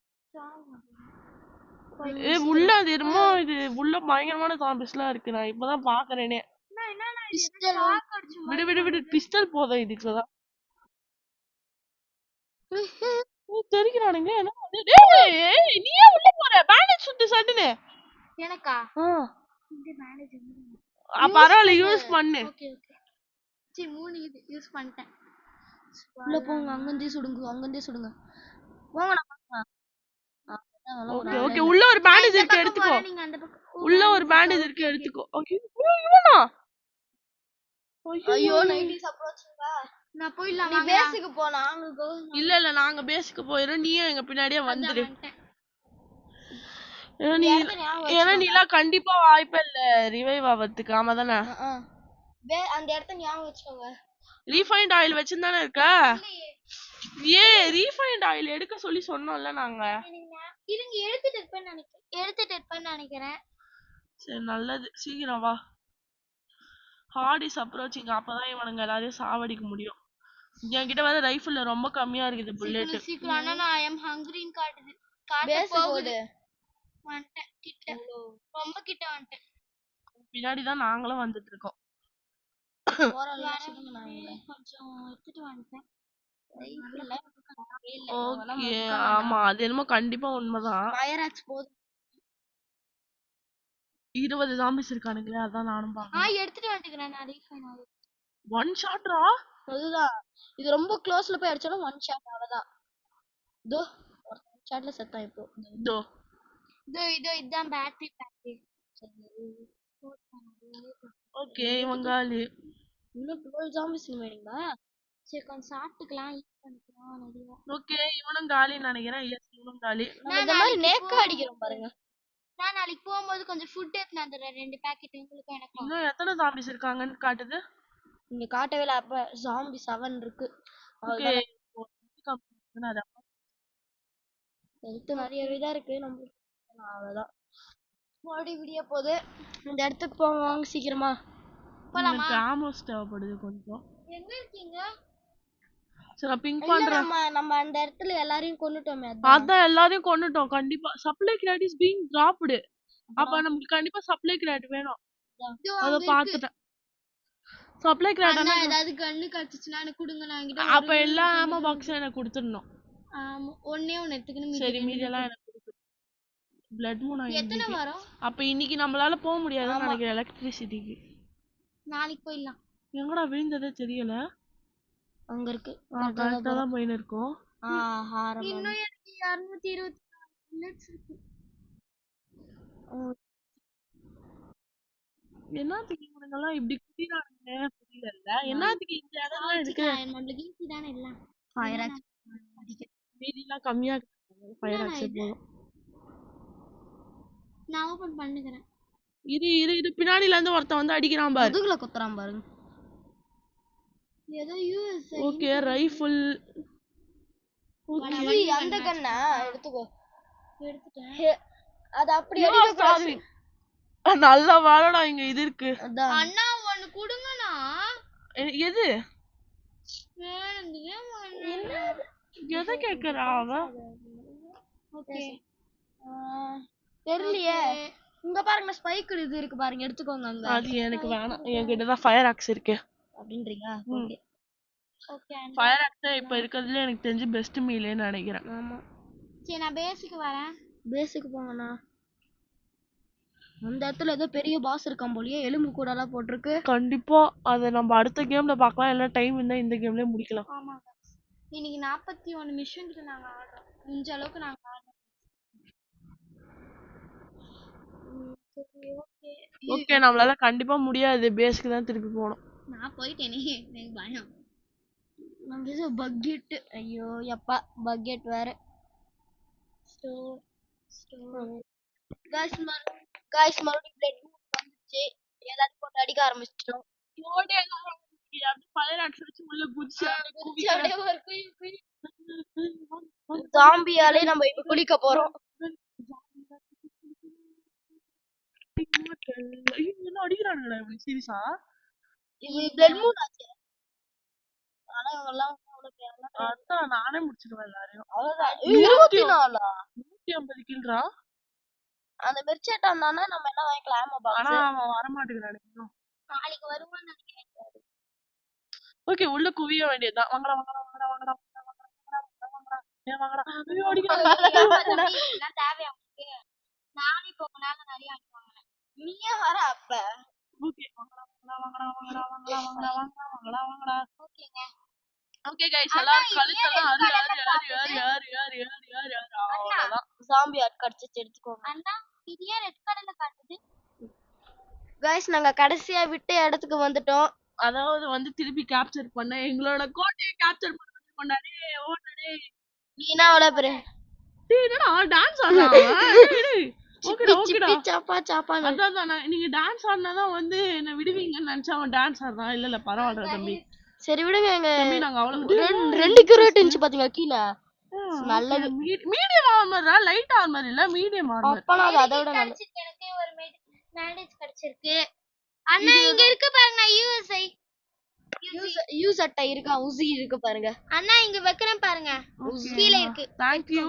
உள்ள அது என்னமோ இது உள்ள பயங்கரமான ஜாம்பிஸ்லாம் இருக்கு, நான் இப்பதான் பாக்குறேனே. விடு விடு விடு, பிஸ்டல் போதும் இதுக்குதான். தெரிக்கிறானுங்க என்ன? டேய் நீ ஏன் உள்ள போற? பேண்டேஜ் சுட்டு சட்டுனே. எனக்கா? இந்த பேண்டேஜ் பரவாயில்ல யூஸ் பண்ணு. ஓகே ஓகே சரி 3 இது யூஸ் பண்ணிட்டேன். உள்ள போங்க, அங்கந்தே சுடுங்க போங்க. ஓகே ஓகே உள்ள ஒரு பேண்டேஜ் இருக்கு எடுத்துக்கோ. உள்ள ஒரு பேண்டேஜ் இருக்கு எடுத்துக்கோ. ஓகே இவனா? ஐயோ 90s அப்ரோச்ங்க. நான் போயிடலாம். நீ பேஸ்க்கு போ, நாங்க இல்ல இல்ல நாங்க பேஸ்க்கு போயிரோம், நீயும் எங்க பின்னாடியே வந்துரு. ஏன்னா நீலாம் கண்டிப்பா வாய்ப்பே இல்ல ரிவைவ் ஆவறதுக்கு. ஆமா தானே? அந்த இடத்த ஞாபகம் வச்சுக்கோங்க. ரீஃபைண்ட் ஆயில் வச்சிருந்தானே இருக்க. ரீஃபைண்ட் ஆயில் எடுக்க சொல்லி சொன்னோம்ல நாங்க. இருங்க எடுத்துட்டு இருப்பேன்னு நினைக்கிறேன். சரி நல்லது, சீக்கிரம் வா. ஹார்ட் இஸ் அப்ரோச்சிங், அப்பதான் இவனுங்க எல்லாரையும் சாவடிக்க முடியும். என்கிட்ட வந்து ரைஃபிள்ல ரொம்ப கம்மியா இருக்குது புல்லட். சீக்கிரம் அண்ணா நான் ஐ அம் ஹங்கிரின்னு காட்டுது. காட்ட போகுது. வந்துட்டேன் கிட்ட, ரொம்ப கிட்ட வந்துட்டேன். பின்னாடி தான் நாங்களும் வந்துட்டு இருக்கோம். கொஞ்சம் எடுத்துட்டு வந்துட்டேன். ஓகே ஆமா அது என்னமோ கண்டிப்பா உண்மைதான். ஃபயர் ஆக்ஸ் போது. 20 ஜாம்பிஸ் இருக்கானுங்களே, அதான் நானும் பாக்குறேன். எடுத்துட்டு வந்துக்கிறேன் நான் ரீஃபைன் ஆயில். ஒன் ஷாட்ரா? அதுதான், இது ரொம்ப க்ளோஸ்ல போய் அடிச்சாலும் ஒன் ஷாட் அவ்வளவுதான். தோ ஒரு ஷாட்ல செத்தான் இப்போ. தோ இதான் பேட்டரி பேட்டரி. ஓகே இவங்காலி இன்னும் 12 ஜாம்பிஸ் வேணுங்களா? சரி கொஞ்சம் சாப்பிட்டுக்கலாம் ஈட் பண்ணிக்கலாம் நிறைய. ஓகே இவனும் காலின்னு நினைக்கிறேன். எஸ் இவனும் காலி. நம்ம இந்த மாதிரி நேக்கா அடிக்கிறோம் பாருங்க. நான் நாளைக்கு போகும்போது கொஞ்சம் ஃபுட் எடுத்து வந்துடுறேன் 2 பாக்கெட் உங்களுக்கு எனக்கு. இன்னும் எத்தனை ஜாம்பிஸ் இருக்காங்கன்னு காட்டுது? இங்க காட்டவே இல்ல. அப்ப ஜாம்பி 7 இருக்கு. ஓகே ஹெல்த் நிறைய இதா இருக்கு நம்மளுக்கு. அவ்வளவுதான் மறுபடி விடிய போகுது. இந்த இடத்துக்கு போவாங்க சீக்கிரமா போலாமா? ஆமோஸ் தேவைப்படுது கொஞ்சம். எங்க இருக்கீங்க? சரி நான் பிங்க் பண்றேன். நம்ம அந்த இடத்துல எல்லாரையும் கொன்னுட்டோமே. அதான் எல்லாரையும் கொன்னுட்டோம். கண்டிப்பா supply credit is being dropped. அப்ப நமக்கு கண்டிப்பா சப்ளை கிரெடிட் வேணும். அத பாத்துட்டேன். சப்ளை கிரெடிட் அண்ணா ஏதாவது கன்னு கடிச்சிச்சுனா எனக்கு கொடுங்க. நான் என்கிட்ட அப்ப எல்லா ஆமோ பாக்ஸ் எனக்கு கொடுத்துறணும். ஒண்ணே ஒன்னு எடுத்துக்கணும். சரி மீதி எல்லாம் எனக்கு கொடுத்து. பிளட் மூன் எத்தனை வரும்? அப்ப இன்னைக்கு நம்மளால போக முடியாதுன்னு நினைக்கிறேன் எலக்ட்ரிசிட்டிக்கு. நாளைக்கு போயிடலாம். எங்கடா விழுந்ததே தெரியல. அங்க இருக்கு. கரெக்ட்டா தான் போயின்னு இருக்கோம். இன்னும் எனக்கு 224 மினிட்ஸ் இருக்கு. என்னத்துக்கு இவனுங்கெல்லாம் இப்படி குடிறானுங்க புரியல. என்னத்துக்கு இந்த இடம்லாம் இருக்கு? நம்மளுக்கு ஈஸி தானே இல்ல. ஃபயர் ஆக்ஸ் மீதிலாம் கம்மியா ஃபயர் ஆக்ஸ் போடும். நான் ஓபன் பண்ணுகிறேன். இரு பின்னாடில இருந்து ஒருத்தன் வந்து அடிக்கிறான் பாரு. முதுகுல குத்துறான் பாருங்க. ஏதோ யூஎஸ். Okay rifle. ஓகே அந்த கண்ணா எடுத்துக்கோ. எடுத்துட்டேன். அது அப்படியே அடிக்க. நல்ல வாழடா இங்க இது இருக்கு. அண்ணா ஒன்னு குடுங்கனா. எது? என்ன எதை கேக்குறா அவ? ஓகே தெரியலையே. இங்க பாருங்க ஸ்பைக் இது இருக்கு பாருங்க எடுத்துக்கோங்க. அங்க அது எனக்கு வேணாம். என்கிட்ட தான் ஃபயர் ஆக்ஸ் இருக்கு. அப்படின்றீங்க? Okay okay. ஃபயர் ஆக்ஸ் இப்ப இருக்குறதுல எனக்கு தெரிஞ்சு பெஸ்ட் மீல்னு நினைக்கிறேன். ஆமா சரி நான் பேசிக்கு வரேன். பேசிக்கு போங்கண்ணா. அந்த இடத்துல ஏதோ பெரிய பாஸ் இருக்கான் போலயே. எலும்பு கூட எல்லாம் போட்டிருக்கு. கண்டிப்பா அத நம்ம அடுத்த கேம்ல பார்க்கலாம். இல்ல டைம் இருந்தா இந்த கேம்லயே முடிக்கலாம். ஆமா இன்னைக்கு 41 மிஷன் கிட்ட நாங்க ஆடுறோம். முடிஞ்ச அளவுக்கு நாங்க ஆடுறோம். ஓகே ஓகே நம்மளால கண்டிப்பா முடியாது. பேஸ்க்கு தான் திருப்பி போணும். நான் போயிட்டேனே எனக்கு பயம். நம்ம இது பக்கெட். ஐயோ யப்பா பக்கெட் வேற. ஸ்டோர் गाइस மறுபடியும் பிளட் வந்துச்சு. எல்லாரும் போட்டு அடிக்க ஆரம்பிச்சிட்டோம். ஓடி அப்படியே ஃபயர் ஆக்ஸ் வச்சு உள்ள குதிச்சு அப்படியே ஒரு குயி ஜாம்பியாலே நம்ம இப்ப குளிக்க போறோம். என்ன அடிக்குறானுங்கடா இவங்க சீரியஸா? இது பிளட் மூன் ஆச்சு. ஆனா இவங்க எல்லாம் அதான் நானே முடிச்சிடுவேன் எல்லாரையும். அவ்வளவுதான். 24 150 கில்ரா. அந்த மெர்ச்சேட் வந்தானா நம்ம என்ன வாங்கிக்கலாம். ஆமா பாக்ஸ். ஆனா அவன் வர மாட்டேங்கிறானே இன்னும். நாளைக்கு வருவான்னு நினைக்கிறேன். ஓகே உள்ள குவிய வேண்டியதுதான். வாங்கடா வாங்கடா வாங்கடா வாங்கடா வாங்கடா. ஏன் வாங்கடா. ஐயோ அடிக்குறாங்க. நான் தேவையா உங்களுக்கு? நானே போகனால நிறைய அடிப்பாங்க. நீயே வர அப்ப. ஓகே வாங்கடா வாங்கடா வாங்கடா வாங்கடா வாங்கடா வாங்கடா வாங்கடா வாங்கடா. ஓகேங்க. ஓகே गाइस எல்லாரும் கழுத்தெல்லாம் அவ்வளவுதான். ஜாம்பி ஆட் கடிச்சு எடுத்துக்கோங்க. அண்ணா இது ஏன் ரெட் கலர்ல காட்டுது? गाइस நாங்க கடைசியா விட்ட இடத்துக்கு வந்துட்டோம். அதாவது வந்து திருப்பி கேப்சர் பண்ண எங்களோட கோட்டையை கேப்சர் பண்ணானே ஓடனே. நீ என்ன அவ்வளோ பெரிய என்னடா டான்ஸ் ஆடுறான். ஓகேடா ஓகேடா சாப்பா சாப்பா. அதான் நீங்க டான்ஸ் ஆடினாதான் வந்து என்ன விடுவீங்கன்னு நினைச்சா அவன் டான்ஸ் ஆடுறான். இல்ல பரவாயில்ல தம்பி. சரி விடுங்க. நாங்க அவ்வளவு 2 கியூரேட் இருந்துச்சு பாத்தீங்க கீழ. நல்லது. மீடியம் ஆர்மரா லைட் ஆர்மர் இல்ல மீடியம் ஆர்மர். அப்பனா அது அதோட நல்லது. எனக்கு ஒரு மேண்டேஜ் கிடைச்சிருக்கு. அண்ணா இங்க இருக்கு பாருங்க யூஎஸ்ஐ. யூஸ் அட்டை இருக்கா? உசி இருக்கு பாருங்க. அண்ணா இங்க வைக்கிறேன் பாருங்க. கீழ இருக்கு. Thank you.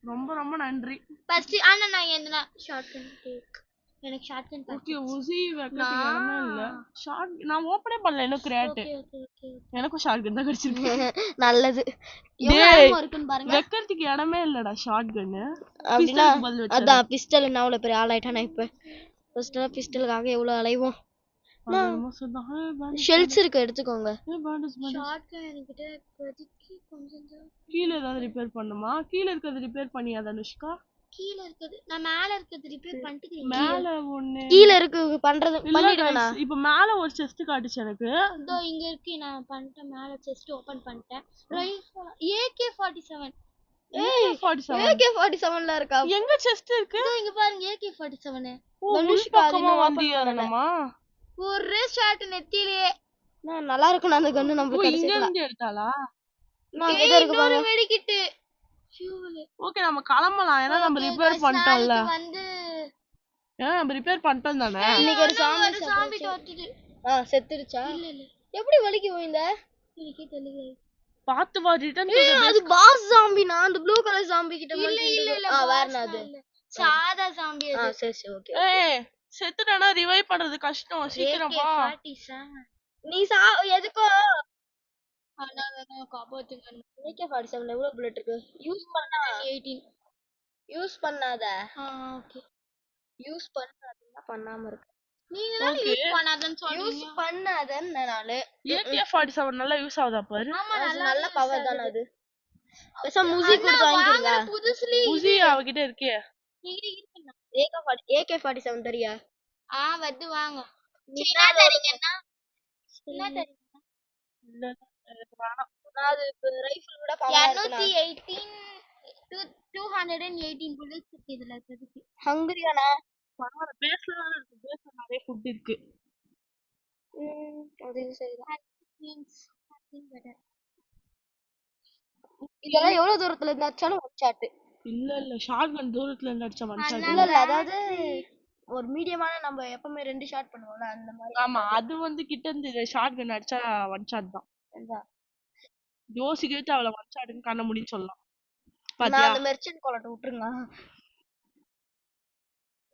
ரொம்ப ரொம்ப நன்றி. ஃபர்ஸ்ட் அண்ணா நான் என்ன ஷாட்கன் டேக். எனக்கு ஷாட்கன் ஓகே உசி வைக்கிறதுக்கு இடமே இல்ல. ஷாட் நான் ஓபனே பண்ணல இன்னும் கிரியேட். ஓகே எனக்கும் ஷாட்கன் தான் கிடைச்சிருக்கு. நல்லது. எவ்வளவு இருக்குன்னு பாருங்க. வைக்கிறதுக்கு இடமே இல்லடா ஷாட்கன். அப்படினா அதான் பிஸ்டல் நான் அவ்வளவு பெரிய ஆள் ஆயிட்டானே இப்ப. பிஸ்டலுக்காக எவ்வளவு அலைவோம். ஷெல்ஸ் இருக்கு எடுத்துக்கோங்க. ஷாட்கன் என்கிட்ட கொஞ்சம் கீழ ஏதாவது ரிப்பேர் பண்ணுமா? கீழ இருக்கிறது ரிப்பேர் பண்ணியாத அனுஷ்கா? கீழ இருக்குது. நான் மேல இருக்குது ரிப்பேர் பண்ணிட்டேன். மேல ஒண்ணு கீழ இருக்கு பண்றது இல்ல பண்ணிடுங்கண்ணா. guys, இப்ப மேல ஒரு செஸ்ட் காட்டுச்சு எனக்கு. இதோ இங்க இருக்கு. நான் பண்ணிட்டேன். மேல செஸ்ட் ஓபன் பண்ணிட்டேன். AK47 AK47ல இருக்கா? எங்க செஸ்ட் இருக்கு? இதோ இங்க பாருங்க AK47. உள் பக்கமா வந்தியானமா? ஒரே ஷாட் நெத்தியிலே. நான் நல்லா இருக்கு அந்த கன்னு நமக்கு இங்க இருந்து எடுத்தாளா? நான் எங்க இருக்கு பாருங்க. வெடிக்கிட்டு. ஓகே நம்ம கிளம்பலாம். ஏன்னா நம்ம ரிப்பேர் பண்ணிட்டோம்ல. வந்து நம்ம ரிப்பேர் பண்ணிட்டோம் தானே. இன்னைக்கு ஒரு சாமி தோத்துது. செத்துடுச்சா? இல்ல எப்படி வலிக்கு போயிந்த? எனக்கே தெரியல. பாத்து வா ரிட்டர்ன் அது பாஸ் ஜாம்பினா அந்த ப்ளூ கலர் ஜாம்பி கிட்ட இல்ல வேறனா அது சாதா ஜாம்பி அது. சரி ஓகே. செத்துட்டானா ரிவைவ் பண்றது கஷ்டம். சீக்கிரம் வா. நீ எதுக்கோ காப்பாத்துங்க. AK47 எவ்வளவு புல்லட் இருக்கு? யூஸ் பண்ணா 18. யூஸ் பண்ணாத. ஓகே. யூஸ் பண்ணாதன்னா பண்ணாம இருக்கு. நீங்க தான் யூஸ் பண்ணாதன்னு சொல்றீங்க. யூஸ் பண்ணாதன்னு நானு. AK47 நல்லா யூஸ் ஆகுதா பாரு. ஆமா நல்ல பவர் தான அது. பேச மியூசிக் கொடுத்து வாங்கிடுங்க. புதுசுலி உசி அவகிட்ட இருக்கே. AK47 தெரியா? வந்து வாங்க. என்ன தரீங்கன்னா? என்ன தரீங்க? இல்ல எனக்கு வேணாம். அது ரைஃபிள் கூட பவரா இருக்குனா 218 புல்லட்ஸ் இருக்கு இதுல இருக்கு. ஹங்கரியானா? பரவாயில்ல பேஸ்ல தான் இருக்கு. பேஸ்ல நிறைய ஃபுட் இருக்கு. அது சரிதான். இதெல்லாம் எவ்வளவு தூரத்துல இருந்து அடிச்சாலும் ஒன் ஷாட். இல்ல ஷாட்கன் தூரத்துல இருந்து அடிச்சா ஒன் ஷாட். இல்ல அதாவது ஒரு மீடியமான நம்ம எப்பவுமே 2 ஷாட் பண்ணுவோம்ல அந்த மாதிரி. ஆமா அது வந்து கிட்ட இருந்து ஷாட்கன் அடிச்சா ஒன் ஷாட் தான். யோசிக்கவே அவள ஒன் ஷாட்னு கண்ண முடின்னு சொல்லலாம். பாத்தியா நான் அந்த மெர்ச்சன்ட் கொலட்ட விட்டுருங்க.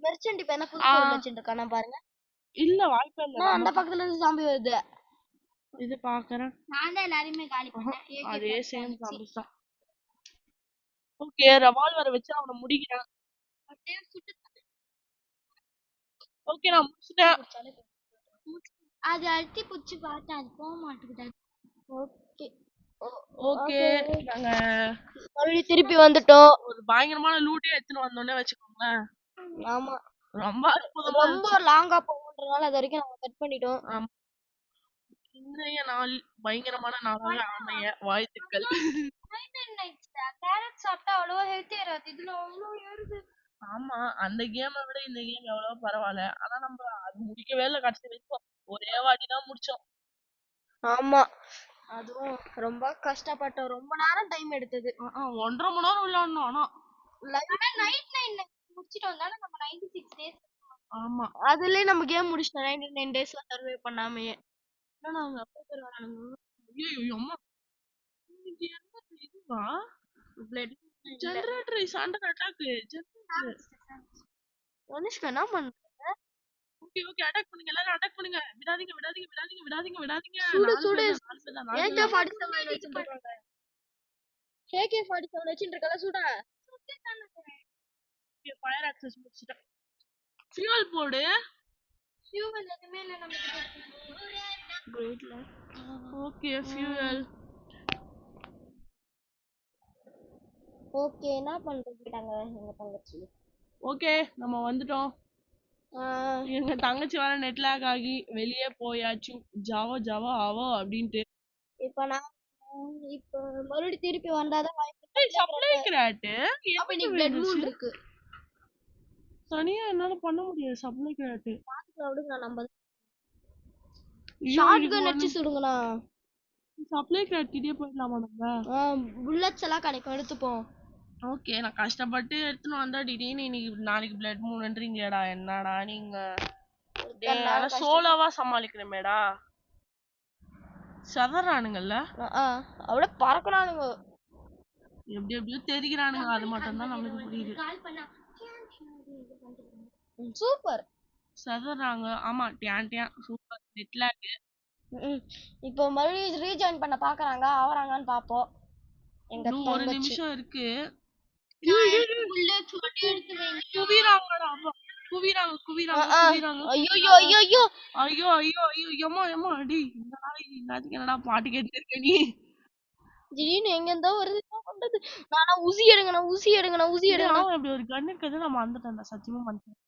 மெர்ச்சன்ட் இப்ப என்ன புது கோட் மெர்ச்சன்ட் காணோம் பாருங்க. இல்ல வாய்ப்பே இல்ல. நான் அந்த பக்கத்துல இருந்து ஜாம்பி வருது. இது பாக்குறேன். நான் தான் எல்லாரையுமே காலி பண்ணேன். அதே சேம் ஜாம்பிஸ் தான். ஓகே ரிவால்வர் வச்சு அவனை முடிக்கிறேன். ஓகே நான் முடிச்சிட்டேன். அது அழுத்தி புடிச்சு பார்த்தா அது போக மாட்டேங்குது. ஓகே ஓகே நாங்க மறுபடியும் திருப்பி வந்துட்டோம். ஒரு பயங்கரமான லூட்டே எடுத்துட்டு வந்தோனே வெச்சுக்கோங்க. ஆமா ரொம்ப ரொம்ப லாங்கா போகும்ன்றனால அது வரைக்கும் நாங்க கட் பண்ணிட்டோம். இன்றைய நாள் பயங்கரமான நாளாக அமைய வாழ்த்துக்கள். கேரட் சாப்பிட்டா அவ்வளவா ஹெல்த்தி ஏறாது. இதுல அவ்வளவு ஏறுது. ஆமா அந்த கேமை விட இந்த கேம் எவ்வளவு பரவாயில்ல. ஆனா நம்ம அது முடிக்கவே இல்லை. கடைசி வரைக்கும் ஒரே வாட்டி தான் முடிச்சோம். ஆமா அதுவும் ரொம்ப கஷ்டப்பட்டோம். ரொம்ப நேரம் டைம் எடுத்தது. 1.5 மணி நேரம் விளையாடணும். ஆனா நைட் முடிச்சிட்டு வந்தாலும் நம்ம 96 டேஸ். ஆமா அதுலயே நம்ம கேம் முடிச்சிட்டோம் 99 டேஸ்ல சர்வே பண்ணாமயே. நாங்க அப்பா பேர் வரானுங்க. ஐயோ அம்மா இது என்ன இதுவா? Blood generator is under attack. Anushka என்ன பண்ற? ஓகே ஓகே அட்டாக் பண்ணுங்க. எல்லாரும் அட்டாக் பண்ணுங்க. விடாதீங்க விடாதீங்க விடாதீங்க விடாதீங்க விடாதீங்க. சுடு சுடு AK47 வச்சிருக்காங்க. AK47 வச்சிருக்கல சுடா. ஓகே ஃபயர் ஆக்சஸ் முடிச்சிட்டேன். ஃபியூல் போடு. ஃபியூல் எதுமே இல்ல நமக்கு. கிரேட்ல. Okay fuel. ஓகே என்ன பண்றீங்கடாங்க எங்க தங்கச்சி? ஓகே நம்ம வந்துட்டோம். எங்க தங்கச்சி வர நெட் லாக் ஆகி வெளியே போயாச்சு. ஜாவோ ஜாவோ ஆவோ அப்படின்ட்டு. இப்ப நான் இப்ப மறுபடியும் திருப்பி வந்தாதான் சப்ளை கிராட். அப்ப நீ பிளட் மூன் இருக்கு. தனியா என்னால பண்ண முடியாது சப்ளை கிராட். பாத்துக்கலாம் விடுங்க நம்ம. ஷாட்கன் வச்சு சுடுங்கனா. சப்ளை கிராட் கிட்டே போயிடலாமா நம்ம? புல்லட்ஸ் எல்லாம் கிடைக்கும் எடுத்துப்போம். ஓகே நான் கஷ்டப்பட்டு எடுத்துன்னு வந்தா திடீர்னு இன்னைக்கு நாளைக்கு பிளட் மூணுன்றீங்களேடா. என்னடா நீங்க சோலோவா சமாளிக்கிறமேடா. சதறானுங்கல்ல. அவள பறக்கறானுங்க. எப்படி எப்படியோ தெரிகிறானுங்க. அது மட்டும் தான் நமக்கு புரியுது. சூப்பர் சதறாங்க. ஆமா டியான் டியான் சூப்பர் நெட் லாக். இப்போ மறுபடியும் ரீஜாயின் பண்ண பாக்குறாங்க. ஆவறாங்கன்னு பாப்போம். எங்க தங்கச்சி ஒரு நிமிஷம் இருக்கு. புல்லட்ஸ் மட்டும் எடுத்து வைங்க. குவிறாங்கடா. குவிறாங்க குவிறாங்க குவிறாங்க. ஐயோ ஐயோ ஐயோ ஐயோ ஐயோ ஐயோ எம்மா எம்மா அடி. இந்த நாளைக்கு என்னடா பாட்டு கேட்டுட்டு இருக்க நீ? திடீர்னு எங்க இருந்தா வருது என்ன பண்றது? நானா ஊசி எடுங்கண்ணா ஊசி எடுங்கண்ணா ஊசி எடுங்கண்ணா. அவன் இப்படி ஒரு கன் இருக்கிறது நான் மறந்துட்டேன் சத்தியமா மறந்துட்டேன்.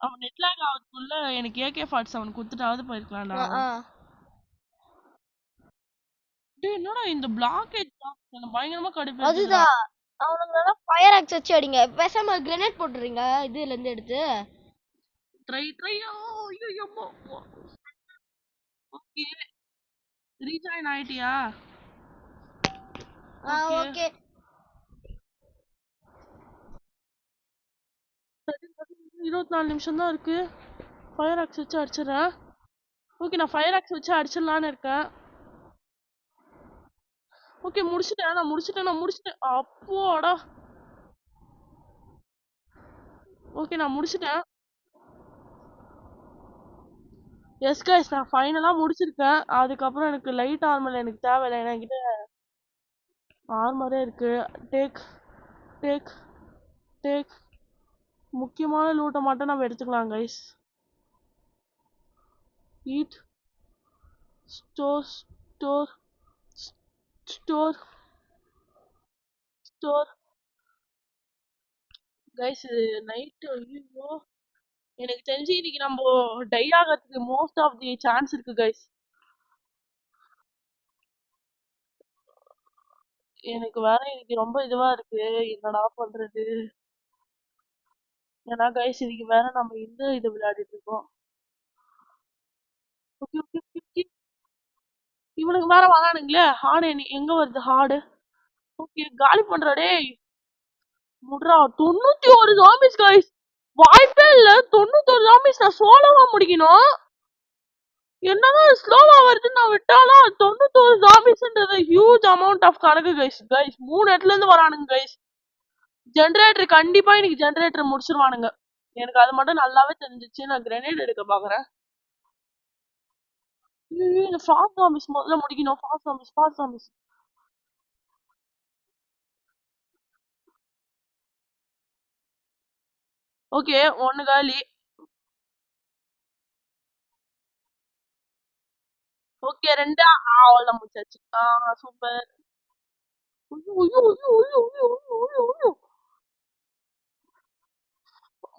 அவன் நெட்லாக் ஆகுறதுக்குள்ள எனக்கு AK-47 குடுத்துட்டாவது போயிருக்கலாம்டா. டேய் என்னடா இந்த பிளாக்கேஜ் பயங்கரமா கடுப்பு. அதுதான் அவனுங்கள ஃபயர் ஆக்ஸ் வச்சு அடிங்க. பேசாம கிரனேட் போட்டுறீங்க இதுல இருந்து எடுத்து. ட்ரை ஐயோ ஓகே ரீஜாயின் ஆயிட்டியா? ஓகே 24 நிமிஷம் தான் இருக்கு. ஃபயர் ஆக்ஸ் வச்சு அடிச்சிடறேன். ஓகே நான் ஃபயர் ஆக்ஸ் வச்சு அடிச்சிடலான்னு இருக்கேன். ஓகே நான் முடிச்சிட்டேன். அப்போடா. ஓகே நான் முடிச்சிட்டேன். எஸ் கைஸ் நான் ஃபைனலா முடிச்சிருக்கேன். அதுக்கப்புறம் எனக்கு லைட் ஆர்மர் எனக்கு தேவையில்லை. என்கிட்ட ஆர்மரே இருக்கு. டேக் முக்கியமான லூட்டை மட்டும் நம்ம எடுத்துக்கலாம் guys. Eat store guys night. ஐயோ எனக்கு தெரிஞ்சு இன்னைக்கு நம்ம டை ஆகிறதுக்கு மோஸ்ட் ஆஃப் தி சான்ஸ் இருக்கு கைஸ். எனக்கு வேற இன்னைக்கு ரொம்ப இதுவா இருக்கு. என்னடா பண்றது? ஏன்னா கைஸ் இன்னைக்கு வேற நம்ம இந்த இது விளையாடிட்டு இருக்கோம். இவனுக்கு வேற வரானுங்களே. ஹார்டு எங்க வருது ஹார்டு? ஓகே காலி பண்றா டேய். முட்ரா 91 ஜாம்பிஸ் கைஸ். வாய்ப்பே இல்ல. 91 ஜாம்பிஸ் நான் சோலோவா முடிக்கணும். என்னதான் ஸ்லோவா வருதுன்னு நான் விட்டாலும் 91 ஜாம்பிஸ்ன்றது ஹியூஜ் அமௌண்ட் ஆஃப் கணக்கு கைஸ். 3 இடத்துல இருந்து வரானுங்க கைஸ். ஜெனரேட்டர் கண்டிப்பா இன்னைக்கு ஜெனரேட்டர் முடிச்சிருவானுங்க. எனக்கு அது மட்டும் நல்லாவே தெரிஞ்சிச்சு. நான் கிரனேட் எடுக்க பாக்குறேன். ஃபாஸ்ட் ஜாம்பிஸ் முதல்ல முடிக்கணும். Fast zombies. ஓகே ஒன்னு காலி. ஓகே 2 அவ்வளவுதான் முடிச்சாச்சு. சூப்பர்.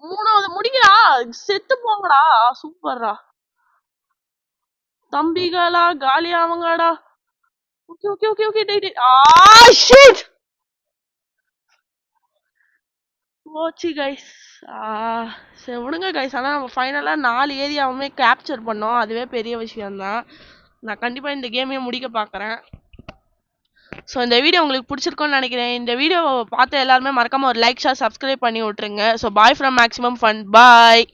மூணாவது முடிக்கிறா. செத்து போங்கடா. சூப்பர்ரா தம்பிகளா காலி ஆவங்கடா. ஓகே டேய் ஷிட் போச்சு கைஸ். சரி விடுங்க கைஸ். ஆனால் நம்ம ஃபைனலாக 4 ஏரியாவுமே கேப்சர் பண்ணோம். அதுவே பெரிய விஷயம்தான். நான் கண்டிப்பாக இந்த கேமையும் முடிக்க பார்க்குறேன். ஸோ இந்த வீடியோ உங்களுக்கு பிடிச்சிருக்கும்னு நினைக்கிறேன். இந்த வீடியோவை பார்த்து எல்லாருமே மறக்காமல் ஒரு லைக் ஷேர் சப்ஸ்கிரைப் பண்ணி விட்ருங்க. So bye from maximum fun. Bye.